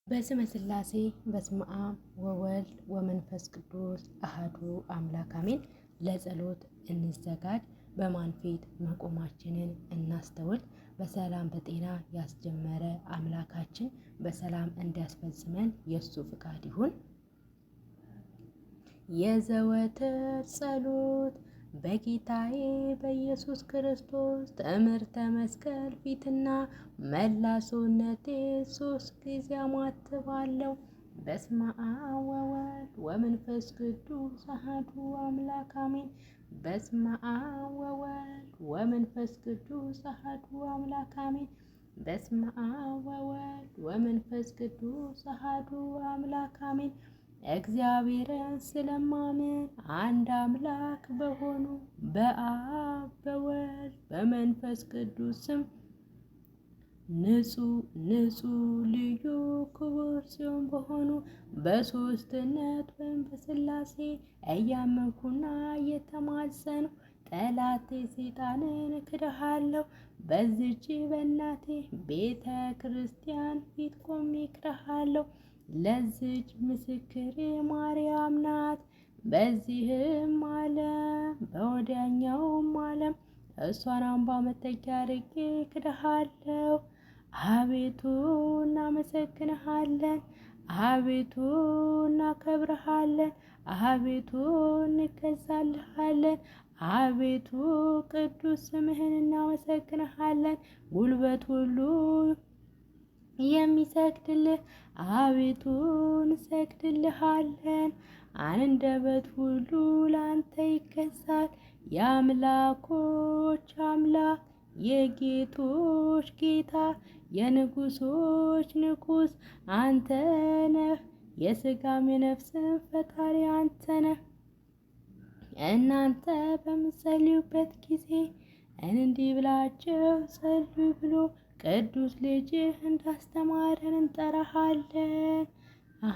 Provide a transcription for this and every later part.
በስመ ሥላሴ በስመ አብ ወወልድ ወመንፈስ ቅዱስ አሐዱ አምላክ አሜን። ለጸሎት እንዘጋጅ። በማን ፊት መቆማችንን እናስተውል። በሰላም በጤና ያስጀመረ አምላካችን በሰላም እንዲያስፈጽመን የእሱ ፍቃድ ይሁን። የዘወትር ጸሎት በጌታዬ በኢየሱስ ክርስቶስ ትምህርተ መስቀል ፊትና መላ ሰውነቴ 3 ጊዜ አማትባለሁ። በስመ አብ ወወልድ ወመንፈስ ቅዱስ አሐዱ አምላክ አሜን። በስመ አብ ወወልድ ወመንፈስ ቅዱስ አሐዱ አምላክ አሜን። በስመ አብ ወወልድ ወመንፈስ ቅዱስ አሐዱ አምላክ አሜን። እግዚአብሔርን ስለማምን አንድ አምላክ በሆኑ በአብ በወልድ በመንፈስ ቅዱስ ስም ንጹሕ ልዩ ክቡር ሲሆን በሆኑ በሦስትነት ወይም በሥላሴ እያመንኩና እየተማጸንኩ ጠላቴ ሰይጣንን እክድሃለሁ። በዚህች በእናቴ ቤተ ክርስቲያን ፊት ቆሜ እክድሃለሁ። ለዚች ምስክሬ ማርያም ናት። በዚህም ዓለም በወዲያኛውም ዓለም እሷን አምባ መጠጊያ አድርጌ እክድሃለሁ። አቤቱ እናመሰግንሃለን፣ አቤቱ እናከብርሃለን፣ አቤቱ እንገዛልሃለን፣ አቤቱ ቅዱስ ስምህን እናመሰግንሃለን። ጉልበት ሁሉ የሚሰግድልህ አቤቱ እንሰግድልሃለን። አንደበት ሁሉ ላንተ ይገዛል። የአምላኮች አምላክ የጌቶች ጌታ የንጉሶች ንጉሥ አንተ ነህ። የሥጋም የነፍስም ፈጣሪ አንተ ነህ። እናንተ በምትጸልዩበት ጊዜ እንዲህ ብላችሁ ጸልዩ ብሎ ቅዱስ ልጅህ እንዳስተማረን እንጠራሃለን።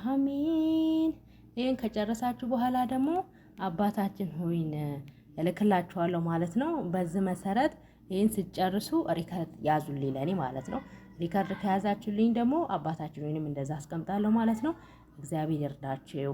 አሜን። ይህን ከጨረሳችሁ በኋላ ደግሞ አባታችን ሆይን እልክላችኋለሁ ማለት ነው። በዚህ መሰረት ይህን ስትጨርሱ ሪከርድ ያዙልኝ ለኔ ማለት ነው። ሪከርድ ከያዛችሁልኝ ደግሞ አባታችን ሆይንም እንደዛ አስቀምጣለሁ ማለት ነው። እግዚአብሔር ይርዳችሁ።